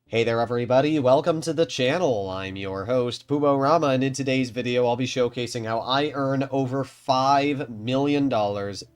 Hey there everybody, welcome to the channel. I'm your host, Pubo Rama, and in today's video I'll be showcasing how I earn over $5 million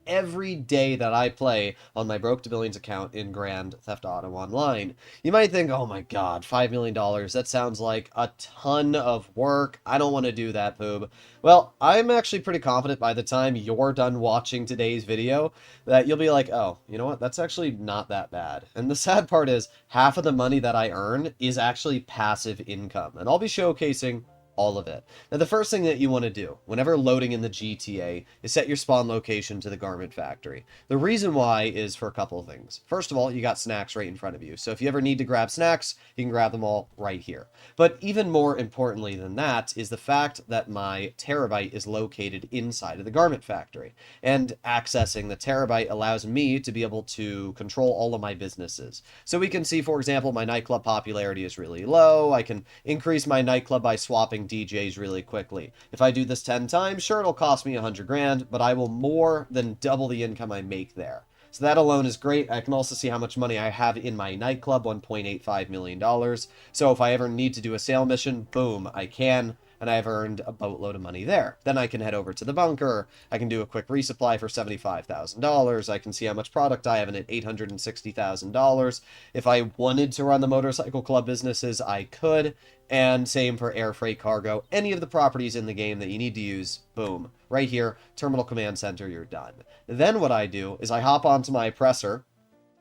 every day that I play on my Broke to Billions account in Grand Theft Auto Online. You might think, oh my god, $5 million, that sounds like a ton of work. I don't want to do that, Poob. Well, I'm actually pretty confident by the time you're done watching today's video that you'll be like, oh, you know what? That's actually not that bad. And the sad part is, half of the money that I earn is actually passive income, and I'll be showcasing all of it. Now, the first thing that you want to do whenever loading in the GTA is set your spawn location to the garment factory. The reason why is for a couple of things. First of all, you got snacks right in front of you, so if you ever need to grab snacks, you can grab them all right here. But even more importantly than that is the fact that my terabyte is located inside of the garment factory, and accessing the terabyte allows me to be able to control all of my businesses. So we can see, for example, my nightclub popularity is really low. I can increase my nightclub by swapping DJs really quickly. If I do this 10 times, sure, it'll cost me 100 grand, but I will more than double the income I make there. So that alone is great. I can also see how much money I have in my nightclub, $1.85 million. So if I ever need to do a sale mission, boom, I can, and I've earned a boatload of money there. Then I can head over to the bunker. I can do a quick resupply for $75,000. I can see how much product I have in it, $860,000. If I wanted to run the motorcycle club businesses, I could. And same for air freight cargo. Any of the properties in the game that you need to use, boom. Right here, Terminal Command Center, you're done. Then what I do is I hop onto my oppressor,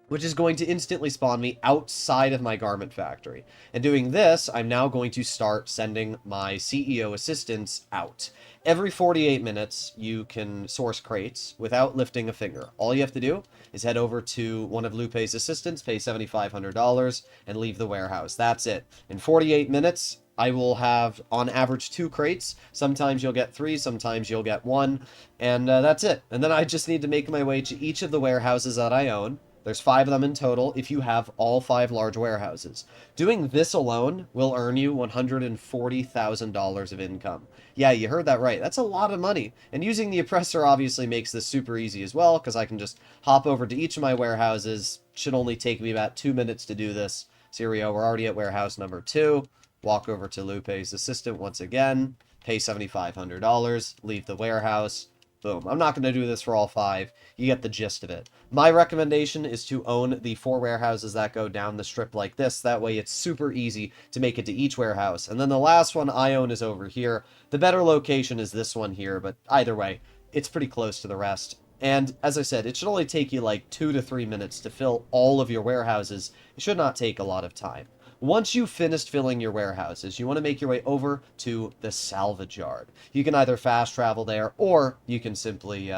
which is going to instantly spawn me outside of my garment factory. And doing this, I'm now going to start sending my CEO assistants out. Every 48 minutes, you can source crates without lifting a finger. All you have to do is head over to one of Lupe's assistants, pay $7,500, and leave the warehouse. That's it. In 48 minutes, I will have, on average, 2 crates. Sometimes you'll get 3, sometimes you'll get 1, and that's it. And then I just need to make my way to each of the warehouses that I own. There's 5 of them in total if you have all 5 large warehouses. Doing this alone will earn you $140,000 of income. Yeah, you heard that right. That's a lot of money. And using the oppressor obviously makes this super easy as well, because I can just hop over to each of my warehouses. Should only take me about 2 minutes to do this. So here we go. We're already at warehouse number 2. Walk over to Lupe's assistant once again. Pay $7,500. Leave the warehouse. Boom. I'm not going to do this for all 5. You get the gist of it. My recommendation is to own the 4 warehouses that go down the strip like this. That way it's super easy to make it to each warehouse. And then the last one I own is over here. The better location is this one here, but either way, it's pretty close to the rest. And as I said, it should only take you like 2 to 3 minutes to fill all of your warehouses. It should not take a lot of time. Once you've finished filling your warehouses, you want to make your way over to the salvage yard. You can either fast travel there, or you can simply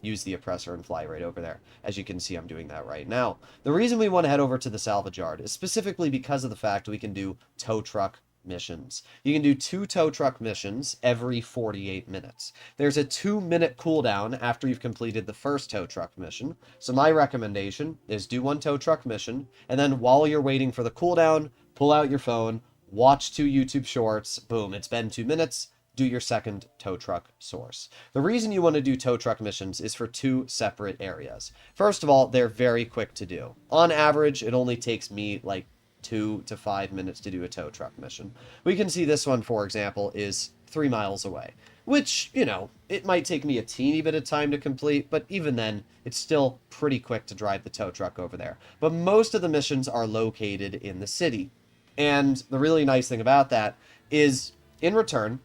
use the oppressor and fly right over there. As you can see, I'm doing that right now. The reason we want to head over to the salvage yard is specifically because of the fact we can do tow truck missions. You can do 2 tow truck missions every 48 minutes. There's a 2-minute cooldown after you've completed the first tow truck mission. So my recommendation is do 1 tow truck mission, and then while you're waiting for the cooldown, pull out your phone, watch 2 YouTube shorts, boom, it's been 2 minutes, do your second tow truck source. The reason you want to do tow truck missions is for 2 separate areas. First of all, they're very quick to do. On average, it only takes me like 2 to 5 minutes to do a tow truck mission. We can see this one, for example, is 3 miles away, which, you know, it might take me a teeny bit of time to complete, but even then, it's still pretty quick to drive the tow truck over there. But most of the missions are located in the city. And the really nice thing about that is, in return,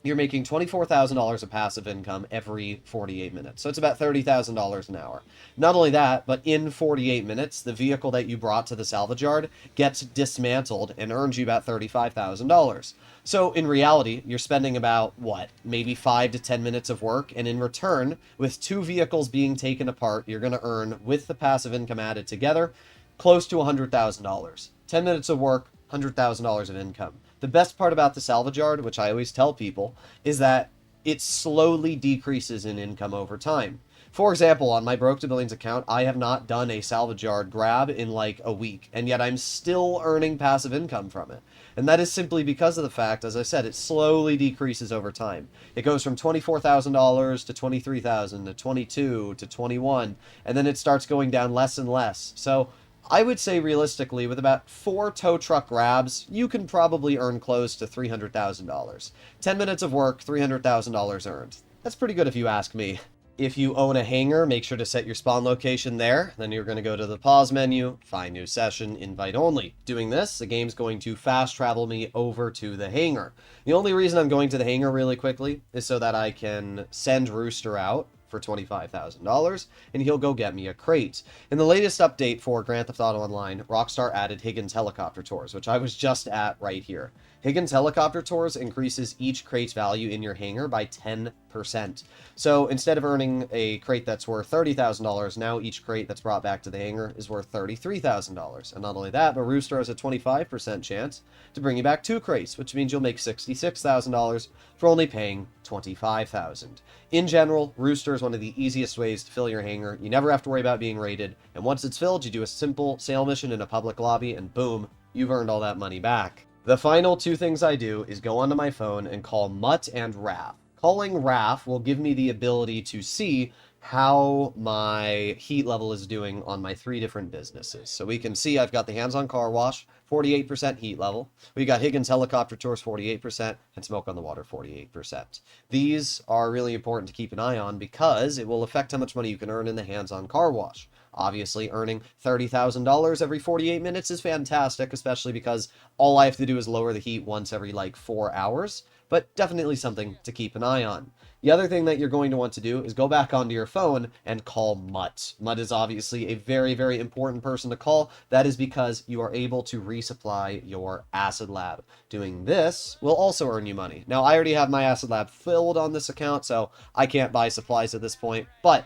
you're making $24,000 of passive income every 48 minutes. So it's about $30,000 an hour. Not only that, but in 48 minutes, the vehicle that you brought to the salvage yard gets dismantled and earns you about $35,000. So in reality, you're spending about, what, maybe 5 to 10 minutes of work, and in return, with 2 vehicles being taken apart, you're going to earn, with the passive income added together, close to $100,000. 10 minutes of work, $100,000 of income. The best part about the salvage yard, which I always tell people, is that it slowly decreases in income over time. For example, on my Broke to Billions account, I have not done a salvage yard grab in like a week, and yet I'm still earning passive income from it. And that is simply because of the fact, as I said, it slowly decreases over time. It goes from $24,000 to $23,000 to $22,000 to $21,000, and then it starts going down less and less. So I would say realistically, with about 4 tow truck grabs, you can probably earn close to $300,000. 10 minutes of work, $300,000 earned. That's pretty good if you ask me. If you own a hangar, make sure to set your spawn location there. Then you're going to go to the pause menu, find new session, invite only. Doing this, the game's going to fast travel me over to the hangar. The only reason I'm going to the hangar really quickly is so that I can send Rooster out for $25,000, and he'll go get me a crate. In the latest update for Grand Theft Auto Online, Rockstar added Higgins helicopter tours, which I was just at right here. Higgins helicopter tours increases each crate's value in your hangar by 10%. So instead of earning a crate that's worth $30,000, now each crate that's brought back to the hangar is worth $33,000. And not only that, but Rooster has a 25% chance to bring you back 2 crates, which means you'll make $66,000 for only paying $25,000. In general, Rooster is one of the easiest ways to fill your hangar. You never have to worry about being raided, and once it's filled, you do a simple sail mission in a public lobby, and boom, you've earned all that money back. The final 2 things I do is go onto my phone and call Mutt and Raph. Calling Raph will give me the ability to see how my heat level is doing on my 3 different businesses. So we can see I've got the hands-on car wash, 48% heat level. We got Higgins helicopter tours, 48%, and smoke on the water, 48%. These are really important to keep an eye on because it will affect how much money you can earn in the hands-on car wash. Obviously, earning $30,000 every 48 minutes is fantastic, especially because all I have to do is lower the heat once every like 4 hours, but definitely something to keep an eye on. The other thing that you're going to want to do is go back onto your phone and call Mutt. Mutt is obviously a very, very important person to call. That is because you are able to resupply your acid lab. Doing this will also earn you money. Now, I already have my acid lab filled on this account, so I can't buy supplies at this point, but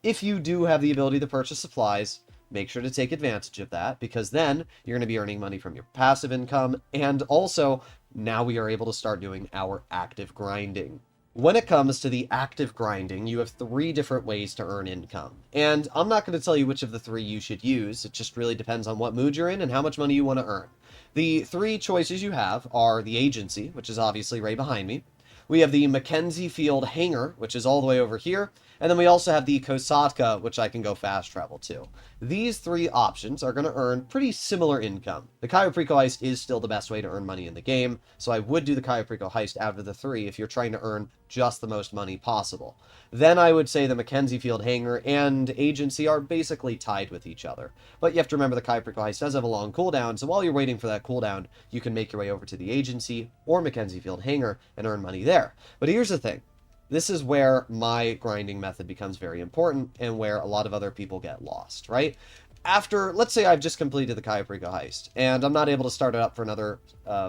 if you do have the ability to purchase supplies, make sure to take advantage of that, because then you're going to be earning money from your passive income, and also now we are able to start doing our active grinding. When it comes to the active grinding, you have 3 different ways to earn income. And I'm not going to tell you which of the 3 you should use. It just really depends on what mood you're in and how much money you want to earn. The 3 choices you have are the agency, which is obviously right behind me. We have the Mackenzie Field Hangar, which is all the way over here. And then we also have the Kosatka, which I can go fast travel to. These 3 options are going to earn pretty similar income. The Cayo Perico heist is still the best way to earn money in the game, so I would do the Cayo Perico heist out of the 3 if you're trying to earn just the most money possible. Then I would say the Mackenzie Field Hangar and agency are basically tied with each other. But you have to remember the Cayo Perico heist does have a long cooldown, so while you're waiting for that cooldown, you can make your way over to the agency or Mackenzie Field Hangar and earn money there. But here's the thing. This is where my grinding method becomes very important and where a lot of other people get lost, right? After, let's say I've just completed the Cayo Perico heist, and I'm not able to start it up for another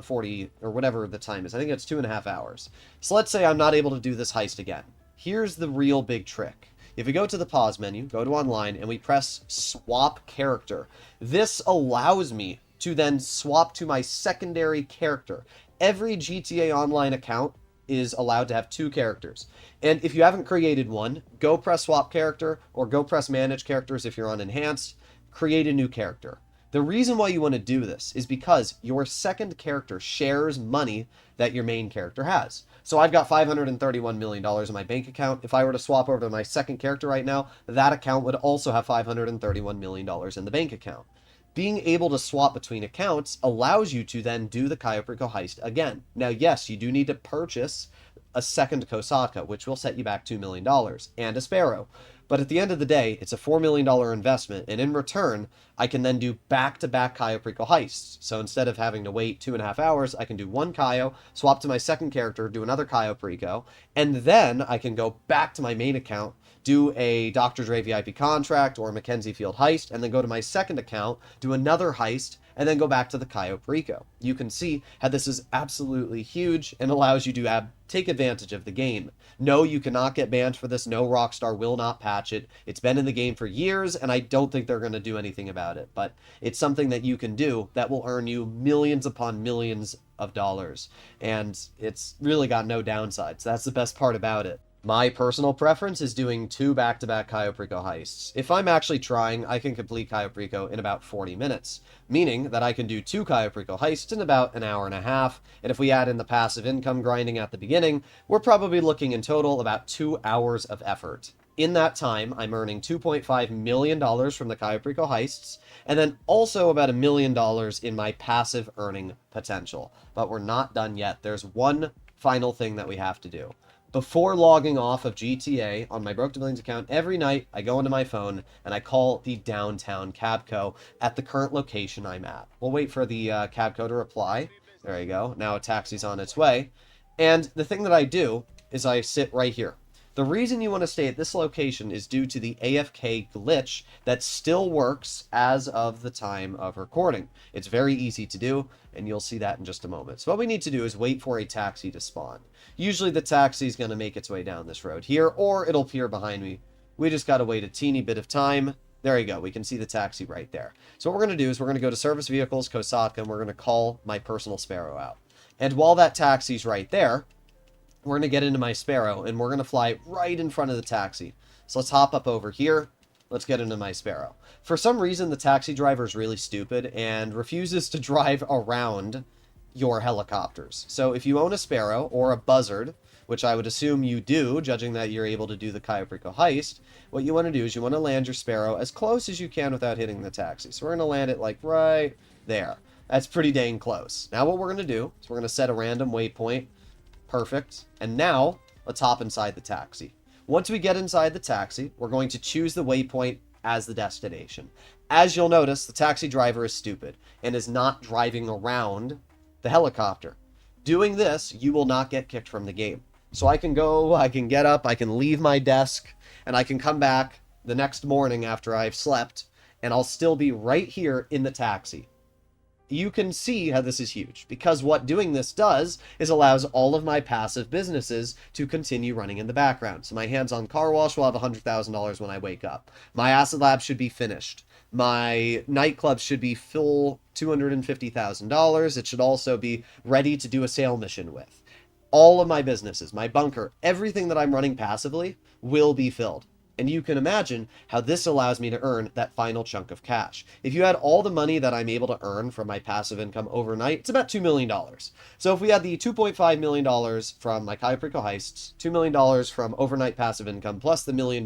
40, or whatever the time is. I think it's 2.5 hours. So let's say I'm not able to do this heist again. Here's the real big trick. If we go to the pause menu, go to online, and we press swap character, this allows me to then swap to my secondary character. Every GTA Online account is allowed to have 2 characters. And if you haven't created one, go press swap character or go press manage characters if you're on enhanced, create a new character. The reason why you want to do this is because your second character shares money that your main character has. So I've got $531 million in my bank account. If I were to swap over to my second character right now, that account would also have $531 million in the bank account. Being able to swap between accounts allows you to then do the Cayo Perico heist again. Now, yes, you do need to purchase a second Kosatka, which will set you back $2 million, and a Sparrow. But at the end of the day, it's a $4 million investment, and in return, I can then do back-to-back Cayo Perico heists. So instead of having to wait 2.5 hours, I can do one Cayo, swap to my second character, do another Cayo Perico, and then I can go back to my main account, do a Dr. Dre VIP contract or a Mackenzie Field heist, and then go to my second account, do another heist, and then go back to the Cayo Perico. You can see how this is absolutely huge and allows you to take advantage of the game. No, you cannot get banned for this. No, Rockstar will not patch it. It's been in the game for years, and I don't think they're going to do anything about it. But it's something that you can do that will earn you millions upon millions of dollars. And it's really got no downsides. That's the best part about it. My personal preference is doing 2 back-to-back Cayo Perico heists. If I'm actually trying, I can complete Cayo Perico in about 40 minutes, meaning that I can do 2 Cayo Perico heists in about an hour and a half, and if we add in the passive income grinding at the beginning, we're probably looking in total about 2 hours of effort. In that time, I'm earning $2.5 million from the Cayo Perico heists, and then also about $1 million in my passive earning potential. But we're not done yet. There's one final thing that we have to do. Before logging off of GTA on my Broke to Billions account, every night I go into my phone and I call the downtown Cabco at the current location I'm at. We'll wait for the Cabco to reply. There you go. Now a taxi's on its way. And the thing that I do is I sit right here. The reason you want to stay at this location is due to the AFK glitch that still works as of the time of recording. It's very easy to do, and you'll see that in just a moment. So what we need to do is wait for a taxi to spawn. Usually the taxi is going to make its way down this road here, or it'll appear behind me. We just got to wait a teeny bit of time. There you go. We can see the taxi right there. So what we're going to do is we're going to go to Service Vehicles, Kosatka, and we're going to call my personal Sparrow out. And while that taxi's right there, we're going to get into my Sparrow, and we're going to fly right in front of the taxi. So let's hop up over here. Let's get into my Sparrow. For some reason, the taxi driver is really stupid and refuses to drive around your helicopters. So if you own a Sparrow or a Buzzard, which I would assume you do, judging that you're able to do the Cayo Perico heist, what you want to do is you want to land your Sparrow as close as you can without hitting the taxi. So we're going to land it like right there. That's pretty dang close. Now what we're going to do is we're going to set a random waypoint. Perfect. And now, let's hop inside the taxi. Once we get inside the taxi, we're going to choose the waypoint as the destination. As you'll notice, the taxi driver is stupid and is not driving around the helicopter. Doing this, you will not get kicked from the game. So I can go, I can get up, I can leave my desk, and I can come back the next morning after I've slept, and I'll still be right here in the taxi. You can see how this is huge, because what doing this does is allows all of my passive businesses to continue running in the background. So my hands-on car wash will have $100,000 when I wake up. My acid lab should be finished. My nightclub should be full $250,000. It should also be ready to do a sale mission with. All of my businesses, my bunker, everything that I'm running passively will be filled. And you can imagine how this allows me to earn that final chunk of cash. If you had all the money that I'm able to earn from my passive income overnight, it's about $2 million. So if we had the $2.5 million from my Cayo Perico heists, $2 million from overnight passive income, plus the $1 million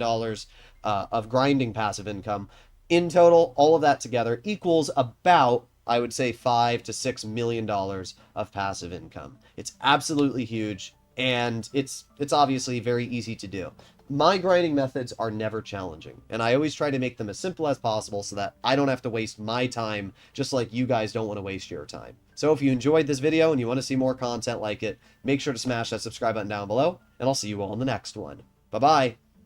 of grinding passive income, in total, all of that together equals about, I would say, $5 to $6 million of passive income. It's absolutely huge, and it's obviously very easy to do. My grinding methods are never challenging, and I always try to make them as simple as possible so that I don't have to waste my time, just like you guys don't want to waste your time. So if you enjoyed this video and you want to see more content like it, make sure to smash that subscribe button down below, and I'll see you all in the next one. Bye-bye!